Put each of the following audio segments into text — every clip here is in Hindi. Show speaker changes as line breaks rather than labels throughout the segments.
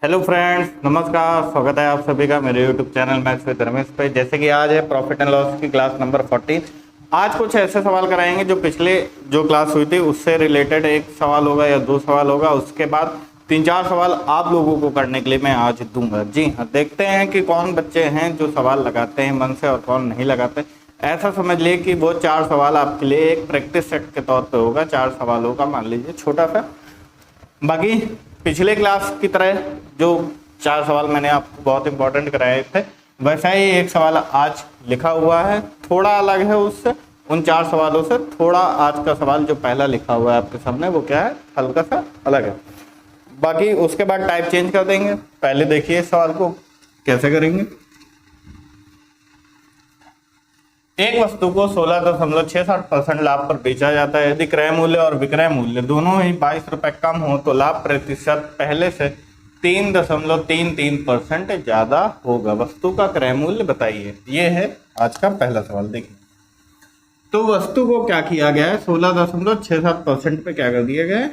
हेलो फ्रेंड्स, नमस्कार। स्वागत है आप सभी का मेरे YouTube channel maths with Ramesh पे। जैसे कि आज है प्रॉफिट एंड लॉस की क्लास नंबर 14। आज कुछ ऐसे सवाल कराएंगे जो पिछले जो क्लास हुई थी उससे रिलेटेड एक सवाल होगा या दो सवाल होगा। उसके बाद तीन चार सवाल आप लोगों को करने के लिए मैं आज दूंगा। जी हाँ, देखते हैं कि कौन बच्चे हैं जो सवाल लगाते हैं मन से और कौन नहीं लगाते। ऐसा समझ लिए कि वो चार सवाल आपके लिए एक प्रैक्टिस सेट के तौर पे होगा। चार सवालों का मान लीजिए छोटा सा। बाकी पिछले क्लास की तरह जो चार सवाल मैंने आपको बहुत इंपॉर्टेंट कराए थे, वैसा ही एक सवाल आज लिखा हुआ है, थोड़ा अलग है उससे। उन चार सवालों से थोड़ा आज का सवाल जो पहला लिखा हुआ है आपके सामने वो क्या है, हल्का सा अलग है। बाकी उसके बाद टाइप चेंज कर देंगे। पहले देखिए इस सवाल को कैसे करेंगे। एक वस्तु को 16.67% लाभ पर बेचा जाता है। यदि क्रय मूल्य और विक्रय मूल्य दोनों ही 22 रुपए कम हो तो लाभ प्रतिशत पहले से 3.33% ज्यादा होगा। वस्तु का क्रय मूल्य बताइए। ये है आज का पहला सवाल। देखिए, तो वस्तु को क्या किया गया है, 16.67% पे क्या कर दिया गया है,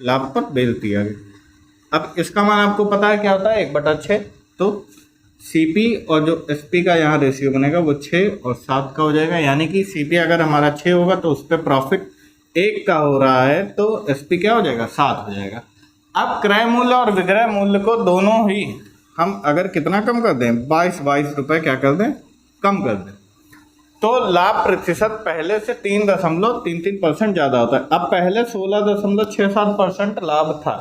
लाभ पर बेच दिया गया। अब इसका मान आपको पता है क्या होता है, 1/6। तो सीपी और जो एसपी का यहाँ रेशियो बनेगा वो 6 और 7 का हो जाएगा। यानी कि सीपी अगर हमारा 6 होगा तो उस पर प्रॉफिट 1 का हो रहा है, तो एसपी क्या हो जाएगा, 7 हो जाएगा। अब क्रय मूल्य और विक्रय मूल्य को दोनों ही हम अगर कितना कम कर दें, 22 रुपए क्या कर दें, कम कर दें, तो लाभ प्रतिशत पहले से 3.33% ज्यादा होता है। अब पहले 16.67% लाभ था,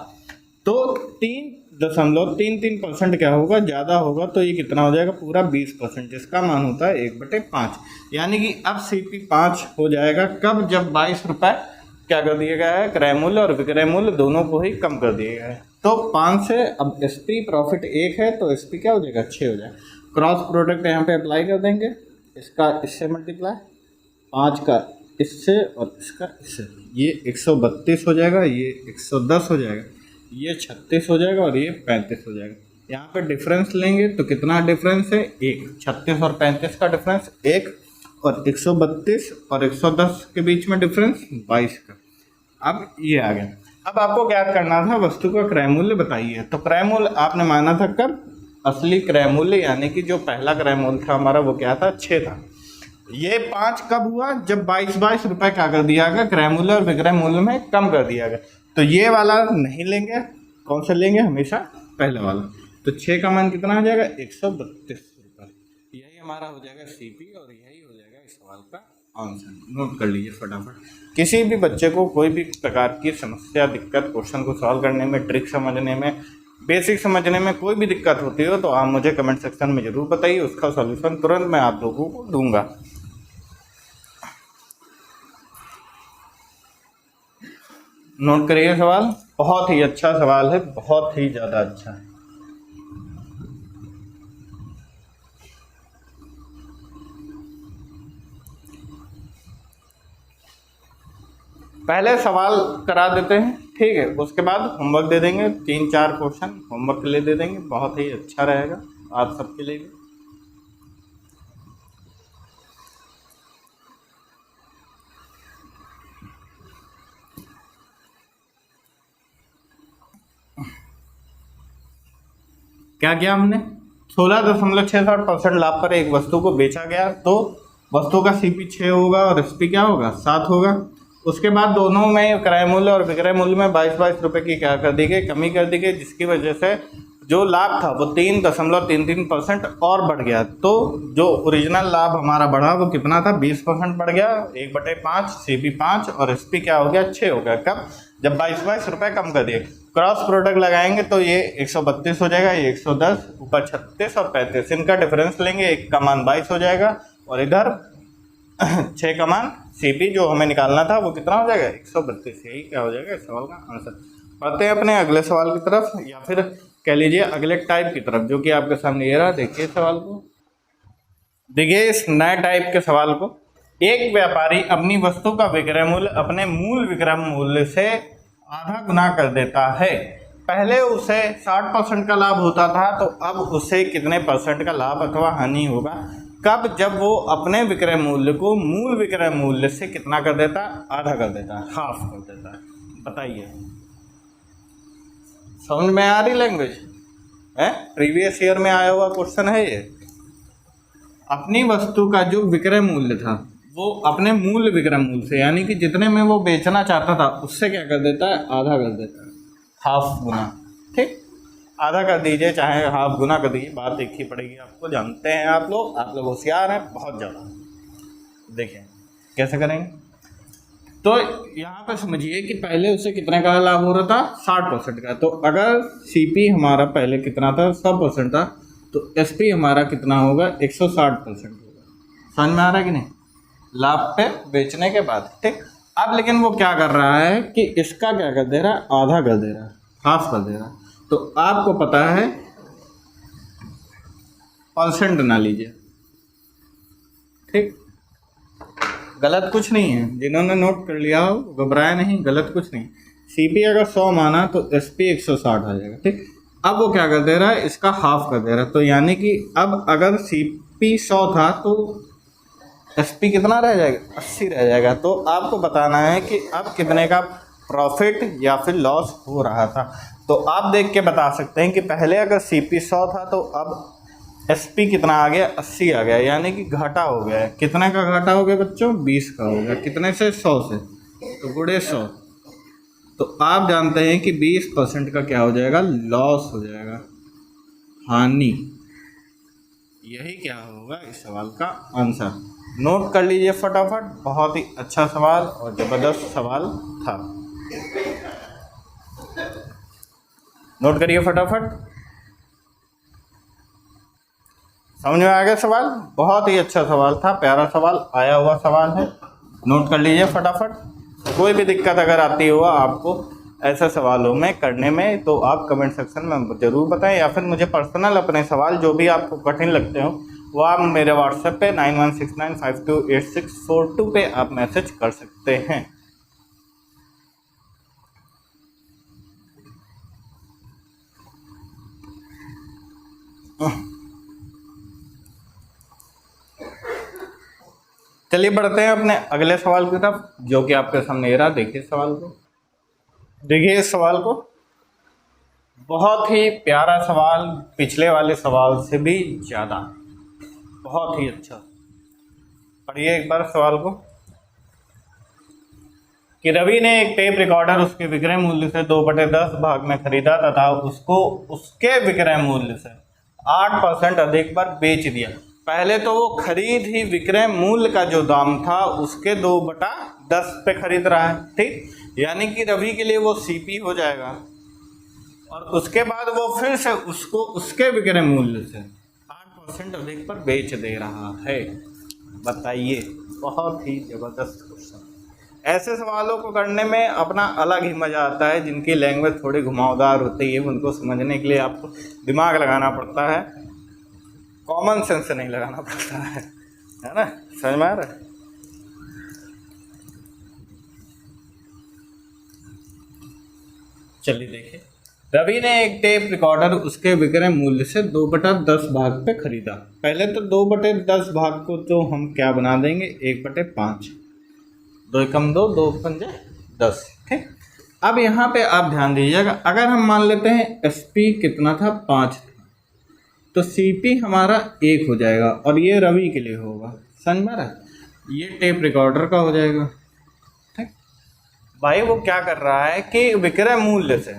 तो 3.33% क्या होगा, ज्यादा होगा। तो ये कितना हो जाएगा, पूरा 20%, जिसका मान होता है 1/5। यानी कि अब सीपी 5 हो जाएगा कब, जब 22 रुपए क्या कर दिया गया है, क्रय मूल्य और विक्रय मूल्य दोनों को ही कम कर दिया गया है। तो 5 से अब एसपी प्रॉफिट 1 है तो एसपी क्या हो जाएगा, 6 हो जाएगा। क्रॉस प्रोडक्ट यहाँ पे अप्लाई कर देंगे, इसका इससे मल्टीप्लाई, 5 का इससे और इसका इससे, ये 132 हो जाएगा, ये 110 हो जाएगा, ये 36 हो जाएगा और ये 35 हो जाएगा। यहाँ पे डिफरेंस लेंगे तो कितना डिफरेंस है, 1। 36 और 35 का डिफरेंस 1 और 132 और 110 के बीच में डिफरेंस 22 का। अब ये आ गया। अब आपको क्या करना था, वस्तु का क्रय मूल्य बताइए। तो क्रय मूल्य आपने माना था कब, असली क्रय मूल्य, यानी कि जो पहला क्रय मूल्य था हमारा वो क्या था, 6 था। ये 5 कब हुआ, जब 22 रुपए क्या कर दिया गया, क्रय मूल्य और विक्रय मूल्य में कम कर दिया गया। तो ये वाला नहीं लेंगे, कौन सा लेंगे, हमेशा पहले वाला। तो 6 का मान कितना हो जाएगा, 132 रुपये। यही हमारा हो जाएगा सीपी और यही हो जाएगा इस सवाल का आंसर। नोट कर लीजिए फटाफट। किसी भी बच्चे को कोई भी प्रकार की समस्या, दिक्कत, क्वेश्चन को सॉल्व करने में, ट्रिक समझने में, बेसिक समझने में कोई भी दिक्कत होती हो तो आप मुझे कमेंट सेक्शन में जरूर बताइए। उसका सॉल्यूशन तुरंत मैं आप लोगों को दूंगा। नोट करिए सवाल, बहुत ही अच्छा सवाल है, बहुत ही ज्यादा अच्छा है। पहले सवाल करा देते हैं, ठीक है, उसके बाद होमवर्क दे देंगे। 3-4 क्वेश्चन होमवर्क के लिए दे देंगे, बहुत ही अच्छा रहेगा आप सबके लिए भी। क्या किया हमने, 16.67% लाभ पर एक वस्तु को बेचा गया, तो वस्तु का सीपी 6 होगा और एसपी क्या होगा, 7 होगा। उसके बाद दोनों में क्रय मूल्य और विक्रय मूल्य में 22 रुपए की क्या कर दी गई, कमी कर दी गई, जिसकी वजह से जो लाभ था वो 3.33% और बढ़ गया। तो जो ओरिजिनल लाभ हमारा बढ़ा वो कितना था, 20% बढ़ गया, 1/5, सीपी 5 और एसपी क्या हो गया, 6 हो गया। कब, जब 22 रुपए कम कर दिए। क्रॉस प्रोडक्ट लगाएंगे तो ये 132 हो जाएगा, ये 110, ऊपर 36 और 35, इनका डिफरेंस लेंगे, 1 का मान 22 हो जाएगा और इधर 6 का मान सीपी जो हमें निकालना था वो कितना हो जाएगा, 132। यही क्या हो जाएगा इस सवाल का आंसर। बढ़ते हैं अपने अगले सवाल की तरफ, या फिर कह लीजिए अगले टाइप की तरफ, जो कि आपके सामने ये रहा। देखिए सवाल को, देखिए इस नए टाइप के सवाल को। एक व्यापारी अपनी वस्तु का विक्रय मूल्य अपने मूल विक्रय मूल्य से आधा गुना कर देता है। पहले उसे 60% का लाभ होता था, तो अब उसे कितने % का लाभ अथवा हानि होगा, कब, जब वो अपने विक्रय मूल्य को मूल विक्रय मूल्य से कितना कर देता है, आधा कर देता है, हाफ कर देता है। बताइए, समझ में आ रही लैंग्वेज। है, प्रीवियस ईयर में आया हुआ क्वेश्चन है ये। अपनी वस्तु का जो विक्रय मूल्य था वो अपने मूल विक्रय मूल्य से, यानी कि जितने में वो बेचना चाहता था उससे क्या कर देता है, आधा कर देता है, हाफ गुना। ठीक, आधा कर दीजिए चाहे हाफ गुना कर दीजिए, बात एक ही पड़ेगी आपको। जानते हैं आप लोग होशियार हैं बहुत ज़्यादा। देखिए कैसे करेंगे, तो यहाँ पर समझिए कि पहले उससे कितने का लाभ हो रहा था, 60% का। तो अगर सीपी हमारा पहले कितना था, 100% था, तो एसपी हमारा कितना होगा, 160% होगा। समझ में आ रहा है कि नहीं, लाभ पे बेचने के बाद। ठीक, अब लेकिन वो क्या कर रहा है कि इसका क्या कर दे रहा है, आधा कर दे रहा है, हाफ कर दे रहा है। तो आपको पता है परसेंट ना लीजिए। ठीक, गलत कुछ नहीं है, जिन्होंने नोट कर लिया हो घबराया नहीं, गलत कुछ नहीं। सीपी अगर 100 माना तो एसपी 160 आ जाएगा। ठीक, अब वो क्या कर दे रहा है, इसका हाफ कर दे रहा है। तो यानी कि अब अगर सीपी 100 था तो एसपी कितना रह जाएगा, 80 रह जाएगा। तो आपको बताना है कि अब कितने का प्रॉफिट या फिर लॉस हो रहा था। तो आप देख के बता सकते हैं कि पहले अगर सीपी 100 था तो अब एसपी कितना आ गया, 80 आ गया, यानी कि घाटा हो गया है। कितने का घाटा हो गया बच्चों, 20 का हो गया। कितने से, 100 से, तो गुणे 100। तो आप जानते हैं कि 20% का क्या हो जाएगा, लॉस हो जाएगा, हानि। यही क्या होगा इस सवाल का आंसर। नोट कर लीजिए फटाफट, बहुत ही अच्छा सवाल और ज़बरदस्त सवाल था। नोट करिए फटाफट, समझ में आ गया सवाल, बहुत ही अच्छा सवाल था, प्यारा सवाल, आया हुआ सवाल है। नोट कर लीजिए फटाफट। कोई भी दिक्कत अगर आती हो आपको ऐसे सवालों में करने में तो आप कमेंट सेक्शन में ज़रूर बताएं, या फिर मुझे पर्सनल अपने सवाल जो भी आपको कठिन लगते हो वो आप मेरे व्हाट्सएप पे 9169528642 पे आप मैसेज कर सकते हैं। चलिए बढ़ते हैं अपने अगले सवाल की तरफ, जो कि आपके सामने रहा। देखिए सवाल को, देखिए इस सवाल को, बहुत ही प्यारा सवाल, पिछले वाले सवाल से भी ज़्यादा बहुत ही अच्छा। पढ़िए एक बार सवाल को, कि रवि ने एक टेप रिकॉर्डर उसके विक्रय मूल्य से 2/10 भाग में खरीदा तथा उसको उसके विक्रय मूल्य से 8% अधिक पर बेच दिया। पहले तो वो खरीद ही विक्रय मूल्य का जो दाम था उसके 2/10 पे खरीद रहा है। ठीक, यानी कि रवि के लिए वो सीपी हो जाएगा, और उसके बाद वो फिर से उसको उसके विक्रय मूल्य से 8% अधिक पर बेच दे रहा है। बताइए, बहुत ही ज़बरदस्त क्वेश्चन। ऐसे सवालों को करने में अपना अलग ही मज़ा आता है। जिनकी लैंग्वेज थोड़ी घुमावदार होती है उनको समझने के लिए आपको दिमाग लगाना पड़ता है, कॉमन सेंस नहीं लगाना पड़ता है ना, समझ में आ रहा है। चलिए देखिए, रवि ने एक टेप रिकॉर्डर उसके विक्रय मूल्य से 2/10 भाग पे खरीदा। पहले तो 2/10 भाग को तो हम क्या बना देंगे, 1/5, 2 एकम 2, 2 पंजे 10। ठीक, अब यहाँ पे आप ध्यान दीजिएगा, अगर हम मान लेते हैं एसपी कितना था, 5 था, तो सीपी हमारा 1 हो जाएगा, और ये रवि के लिए होगा। समझ में रहा है, ये टेप रिकॉर्डर का हो जाएगा। ठीक भाई, वो क्या कर रहा है कि विक्रय मूल्य से,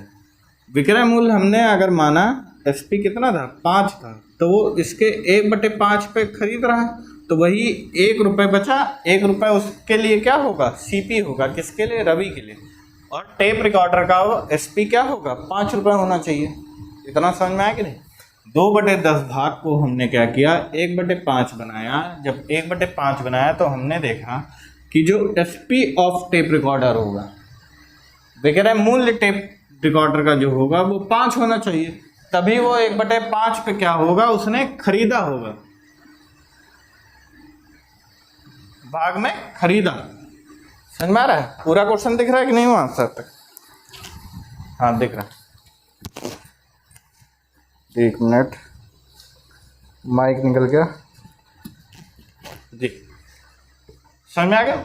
विक्रय मूल्य हमने अगर माना एसपी कितना था, 5 था, तो वो इसके 1/5 पे खरीद रहा है, तो वही 1 रुपये बचा। 1 रुपये उसके लिए क्या होगा, सीपी होगा, किसके लिए, रवि के लिए। और टेप रिकॉर्डर का एसपी क्या होगा, 5 रुपये होना चाहिए। इतना समझ में आया कि नहीं। 2/10 भाग को हमने क्या किया, 1/5 बनाया। जब 1/5 बनाया तो हमने देखा कि जो एसपी ऑफ टेप रिकॉर्डर होगा, विक्रय मूल्य टेप रिकॉर्डर का जो होगा वो 5 होना चाहिए, तभी वो 1/5 पे क्या होगा, उसने खरीदा होगा, भाग में खरीदा। समझ में आ रहा है, पूरा क्वेश्चन दिख रहा है कि नहीं वहां आंसर तक, हाँ दिख रहा है। 1 मिनट, माइक निकल गया जी, समझ में आ गया।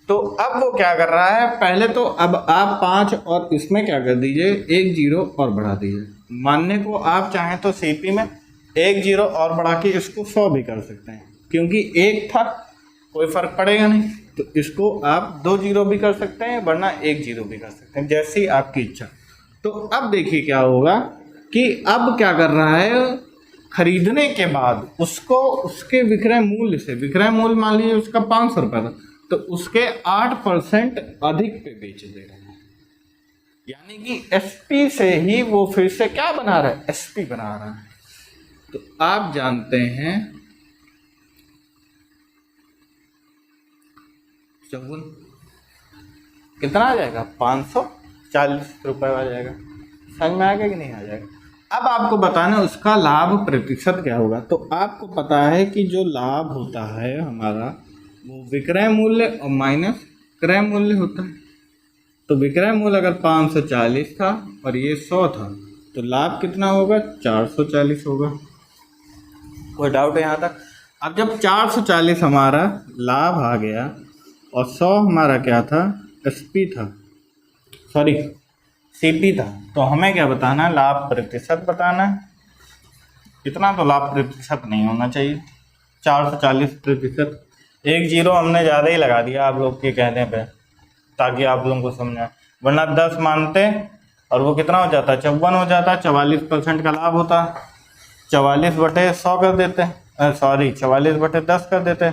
तो अब वो क्या कर रहा है, पहले तो अब आप 5 और इसमें क्या कर दीजिए, एक जीरो और बढ़ा दीजिए। मानने को आप चाहें तो सीपी में एक जीरो और बढ़ा के इसको 100 भी कर सकते हैं, क्योंकि एक था, कोई फ़र्क पड़ेगा नहीं। तो इसको आप 2 जीरो भी कर सकते हैं, वरना 1 जीरो भी कर सकते हैं, जैसी आपकी इच्छा। तो अब देखिए क्या होगा कि अब क्या कर रहा है, खरीदने के बाद उसको उसके विक्रय मूल्य से, विक्रय मूल्य मान लीजिए उसका 500 रुपये था, तो उसके 8% अधिक पे बेच दे रहे हैं। यानी कि एसपी से ही वो फिर से क्या बना रहा है, एसपी बना रहा है। तो आप जानते हैं 54 कितना आ जाएगा, 540 रुपये आ जाएगा। समझ में आएगा कि नहीं आ जाएगा। अब आपको बताना उसका लाभ प्रतिशत क्या होगा। तो आपको पता है कि जो लाभ होता है हमारा वो विक्रय मूल्य और माइनस क्रय मूल्य होता है। तो विक्रय मूल्य अगर 540 था और ये 100 था, तो लाभ कितना होगा, 440 होगा। कोई डाउट है यहाँ तक। अब जब 440 हमारा लाभ आ गया और 100 हमारा क्या था, एसपी था, सॉरी सीपी था, तो हमें क्या बताना है, लाभ प्रतिशत बताना है। इतना तो लाभ प्रतिशत नहीं होना चाहिए, 440%। एक जीरो हमने ज़्यादा ही लगा दिया आप लोग के कहने पे, ताकि आप लोगों को समझा, वरना 10 मानते और वो कितना हो जाता, 54 हो जाता, 44% का लाभ होता। 44/100 कर देते, सॉरी 44/10 कर देते,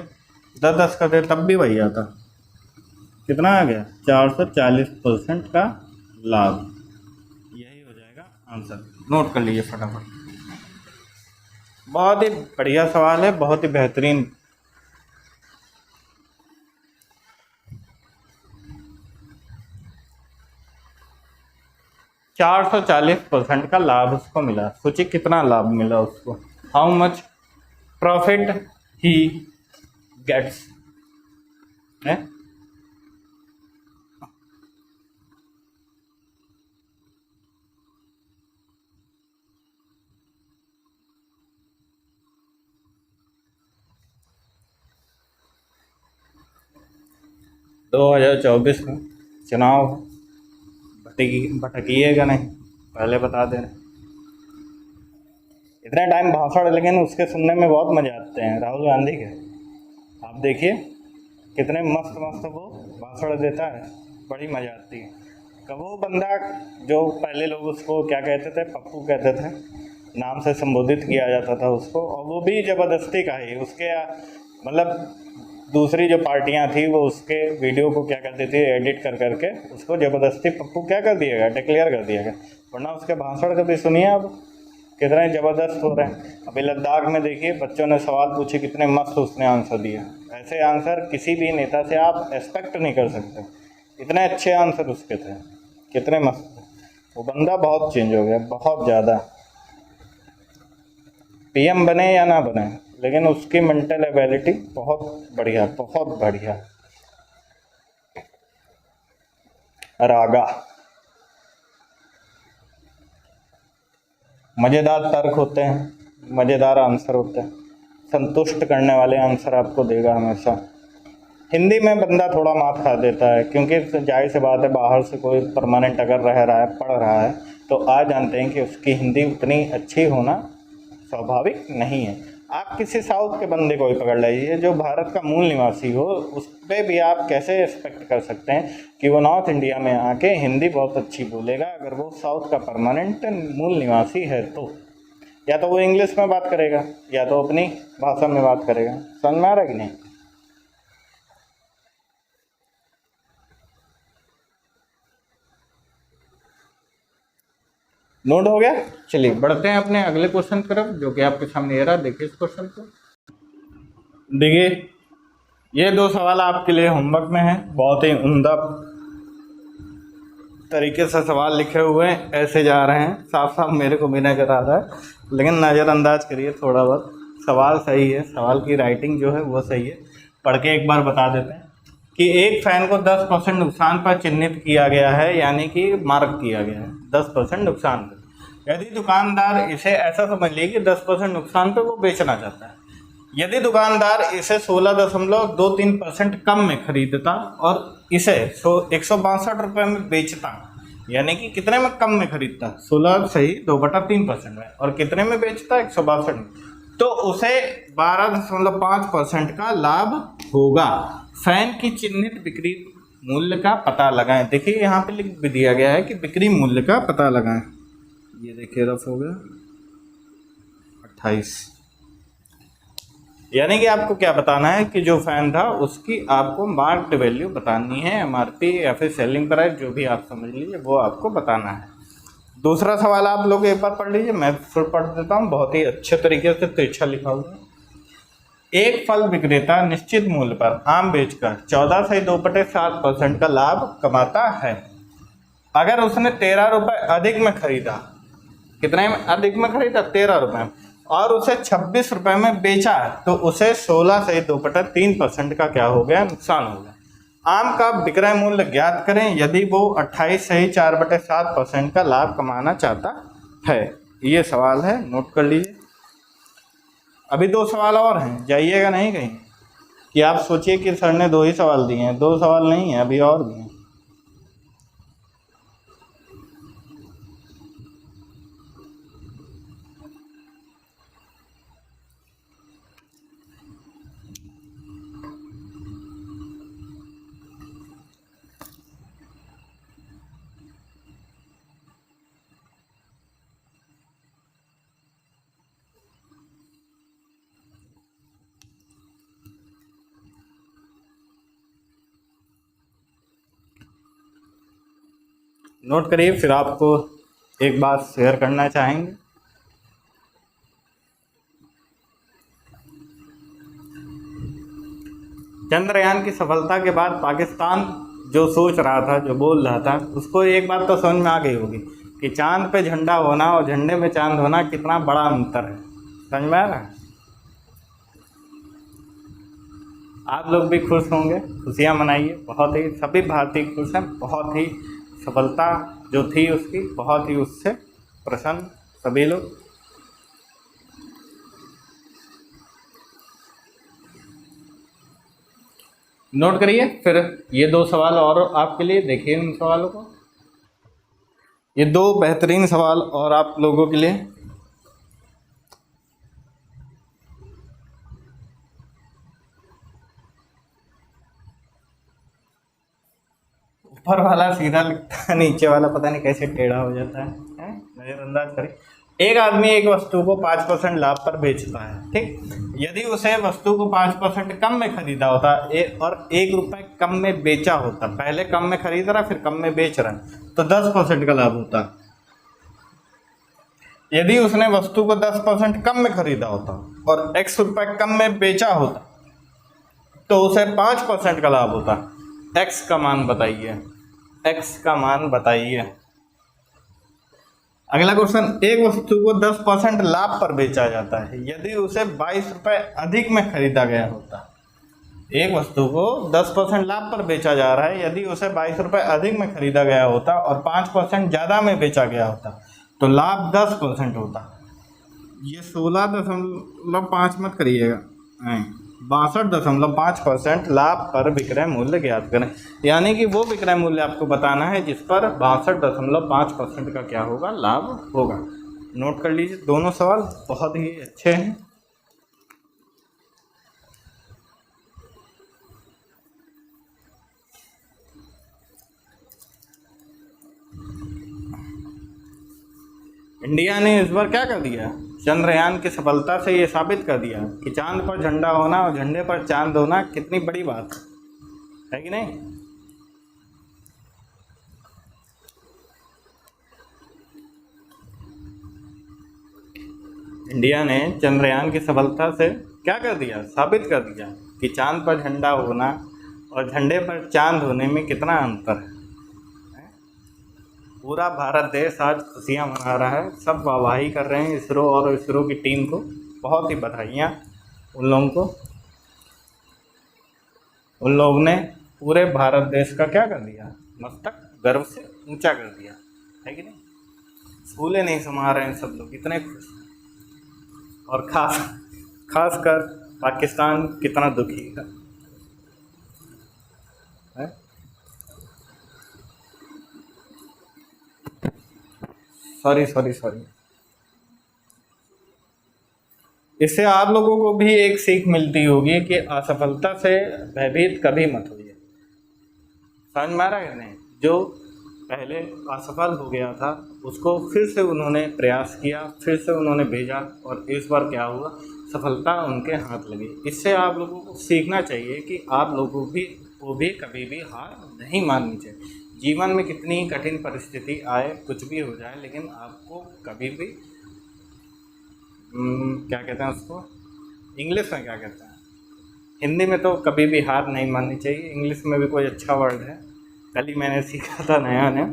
10 कर देते, तब भी वही आता। कितना आ गया, 440% का लाभ। यही हो जाएगा आंसर। नोट कर लीजिए फटाफट। बहुत ही बढ़िया सवाल है, बहुत ही बेहतरीन। %440 का लाभ उसको मिला। सोचिए कितना लाभ मिला उसको, how much profit he gets है। दो 2024 में चुनाव, भटकिएगा नहीं, पहले बता दे रहे। इतने टाइम भाषण, लेकिन उसके सुनने में बहुत मज़े आते हैं। राहुल गांधी के आप देखिए कितने मस्त मस्त वो भाषण देता है, बड़ी मज़ा आती है। कब वो बंदा जो पहले लोग उसको क्या कहते थे, पप्पू कहते थे, नाम से संबोधित किया जाता था उसको, और वो भी ज़बरदस्ती का ही, उसके मतलब दूसरी जो पार्टियां थी वो उसके वीडियो को क्या करती थी, एडिट कर करके उसको ज़बरदस्ती पप्पू क्या कर दिया गया, डिक्लेयर कर दिया गया। वरना उसके भाषण कभी सुनिए आप, कितने ज़बरदस्त हो रहे हैं। अभी लद्दाख में देखिए बच्चों ने सवाल पूछे, कितने मस्त उसने आंसर दिया। ऐसे आंसर किसी भी नेता से आप एक्सपेक्ट नहीं कर सकते, इतने अच्छे आंसर उसके थे, कितने मस्त। वो बंदा बहुत चेंज हो गया, बहुत ज़्यादा। पीएम बने या ना बने, लेकिन उसकी मेंटल एबिलिटी बहुत बढ़िया, बहुत बढ़िया। रागा, मज़ेदार तर्क होते हैं, मज़ेदार आंसर होते हैं, संतुष्ट करने वाले आंसर आपको देगा हमेशा। हिंदी में बंदा थोड़ा मात खा देता है, क्योंकि जाहिर सी बात है बाहर से कोई परमानेंट अगर रह रहा है, पढ़ रहा है, तो आज जानते हैं कि उसकी हिंदी उतनी अच्छी होना स्वाभाविक नहीं है। आप किसी साउथ के बंदे को ही पकड़ लीजिए जो भारत का मूल निवासी हो, उस पर भी आप कैसे एक्सपेक्ट कर सकते हैं कि वो नॉर्थ इंडिया में आके हिंदी बहुत अच्छी बोलेगा, अगर वो साउथ का परमानेंट मूल निवासी है तो। या तो वो इंग्लिश में बात करेगा या तो अपनी भाषा में बात करेगा। समझ में आ रहा है कि नहीं। नोट हो गया। चलिए बढ़ते हैं अपने अगले क्वेश्चन की तरफ, जो कि आपके सामने ये रहा। देखिए इस क्वेश्चन को, देखिए ये 2 सवाल आपके लिए होमवर्क में है। बहुत ही उम्दा तरीके से सवाल लिखे हुए हैं, ऐसे जा रहे हैं, साफ साफ मेरे को भी नजर आ रहा है, लेकिन नज़रअंदाज करिए थोड़ा बहुत। सवाल सही है, सवाल की राइटिंग जो है वो सही है। पढ़ के एक बार बता देते हैं कि एक फैन को 10% नुकसान पर चिन्हित किया गया है, यानी कि मार्क किया गया है 10% नुकसान पर। यदि दुकानदार इसे ऐसा समझ लीजिए कि 10% नुकसान पे वो बेचना चाहता है, यदि दुकानदार इसे 16.23% कम में खरीदता और इसे 162 में बेचता, यानी कि कितने में कम में खरीदता, 16 सही 2/3% में, और कितने में बेचता 162 में, तो उसे 12.5% का लाभ होगा। फैन की चिन्हित बिक्री मूल्य का पता लगाएं। देखिए यहाँ पे लिख भी दिया गया है कि बिक्री मूल्य का पता लगाएं। ये देखिए रफ हो गया 28, यानी कि आपको क्या बताना है कि जो फैन था उसकी आपको मार्केट वैल्यू बतानी है, एमआरपी या फिर सेलिंग प्राइस, जो भी आप समझ लीजिए, वो आपको बताना है। दूसरा सवाल आप लोग एक बार पढ़ लीजिए, मैं फिर पढ़ देता हूँ, बहुत ही अच्छे तरीके से तिरछा लिखा हुआ है। एक फल विक्रेता निश्चित मूल्य पर आम बेचकर 14.2% का लाभ कमाता है। अगर उसने 13 रुपये अधिक में खरीदा, कितने में अधिक में खरीदा, 13 रुपये में, और उसे 26 रुपये में बेचा, तो उसे 16.2% का क्या हो गया, नुकसान हो गया। आम का विक्रय मूल्य ज्ञात करें यदि वो 28.4% का लाभ कमाना चाहता है। ये सवाल है, नोट कर लीजिए। अभी 2 सवाल और हैं, जाइएगा नहीं कहीं कि आप सोचिए कि सर ने 2 ही सवाल दिए हैं। 2 सवाल नहीं है, अभी और भी हैं। नोट करिए, फिर आपको एक बात शेयर करना चाहेंगे। चंद्रयान की सफलता के बाद पाकिस्तान जो सोच रहा था, जो बोल रहा था, उसको एक बात तो समझ में आ गई होगी कि चांद पे झंडा होना और झंडे में चांद होना कितना बड़ा अंतर है। समझ में आ रहा है? आप लोग भी खुश होंगे, खुशियाँ मनाइए। बहुत ही सभी भारतीय खुश हैं, बहुत ही सफलता जो थी उसकी, बहुत ही उससे प्रसन्न सभी लोग। नोट करिए, फिर ये 2 सवाल और आपके लिए, देखिए इन सवालों को, ये 2 बेहतरीन सवाल और आप लोगों के लिए। ऊपर वाला सीधा लिखता है, नीचे वाला पता नहीं कैसे टेढ़ा हो जाता है, नजरअंदाज करें। एक आदमी एक वस्तु को 5% लाभ पर बेचता है, ठीक। यदि उसे वस्तु को 5% कम में खरीदा होता और 1 रुपये कम में बेचा होता, पहले कम में खरीद रहा फिर कम में बेच रहा, तो 10% का लाभ होता। यदि उसने वस्तु को 10% कम में खरीदा होता और x रुपये कम में बेचा होता, तो उसे 5% का लाभ होता। x का मान बताइए, x का मान बताइए। अगला क्वेश्चन, एक वस्तु को 10% लाभ पर बेचा जाता है यदि उसे 22 रुपये अधिक में खरीदा गया होता। एक वस्तु को 10% लाभ पर बेचा जा रहा है यदि उसे 22 रुपये अधिक में खरीदा गया होता और 5% ज़्यादा में बेचा गया होता, तो लाभ 10% होता। ये 16.5 मत करिएगा, 62.5% लाभ पर विक्रय मूल्य ज्ञात करें। यानी कि वो विक्रय मूल्य आपको बताना है जिस पर 62.5% का क्या होगा, लाभ होगा। नोट कर लीजिए, दोनों सवाल बहुत ही अच्छे हैं। इंडिया ने इस बार क्या कर दिया, चंद्रयान की सफलता से ये साबित कर दिया कि चांद पर झंडा होना और झंडे पर चांद होना कितनी बड़ी बात है कि नहीं। इंडिया ने चंद्रयान की सफलता से क्या कर दिया, साबित कर दिया कि चांद पर झंडा होना और झंडे पर चांद होने में कितना अंतर है। पूरा भारत देश आज खुशियाँ मना रहा है, सब वाहवाही कर रहे हैं इसरो और इसरो की टीम को। बहुत ही बधाइयाँ उन लोगों को। उन लोगों ने पूरे भारत देश का क्या कर दिया, मस्तक गर्व से ऊंचा कर दिया, है कि नहीं। फूले नहीं समा रहे हैं सब लोग, इतने खुश। और खास कर पाकिस्तान कितना दुखी है। सॉरी। इससे आप लोगों को भी एक सीख मिलती होगी कि असफलता से भयभीत कभी मत होइए। समझ में आ रहा है नहीं? जो पहले असफल हो गया था उसको फिर से उन्होंने प्रयास किया, फिर से उन्होंने भेजा और इस बार क्या हुआ, सफलता उनके हाथ लगी। इससे आप लोगों को सीखना चाहिए कि आप लोगों को भी कभी भी हार नहीं माननी चाहिए। जीवन में कितनी कठिन परिस्थिति आए, कुछ भी हो जाए, लेकिन आपको कभी भी क्या कहते हैं उसको, इंग्लिश में क्या कहते हैं, हिंदी में तो कभी भी हार नहीं माननी चाहिए। इंग्लिश में भी कोई अच्छा वर्ड है, कल ही मैंने सीखा था नया।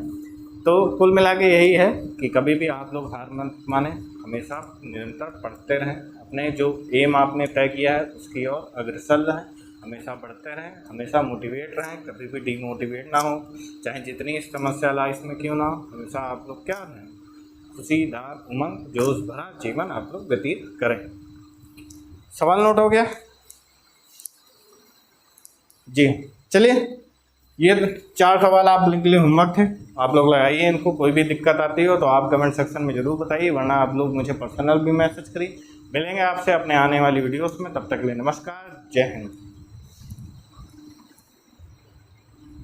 तो कुल मिला के यही है कि कभी भी आप लोग हार मत माने, हमेशा निरंतर पढ़ते रहें, अपने जो एम आपने तय किया है उसकी ओर अग्रसर रहें, हमेशा बढ़ते रहें, हमेशा मोटिवेट रहें, कभी भी डीमोटिवेट ना हो, चाहे जितनी समस्या लाइफ में क्यों ना हो, हमेशा आप लोग क्या रहें, खुशीदार, उमंग, जोश भरा जीवन आप लोग व्यतीत करें। सवाल नोट हो गया जी? चलिए, ये 4 सवाल आप के लिए होमवर्क थे, आप लोग लगाइए इनको। कोई भी दिक्कत आती हो तो आप कमेंट सेक्शन में ज़रूर बताइए, वरना आप लोग मुझे पर्सनल भी मैसेज करिए। मिलेंगे आपसे अपने आने वाली वीडियोस में, तब तक के लिए नमस्कार, जय हिंद।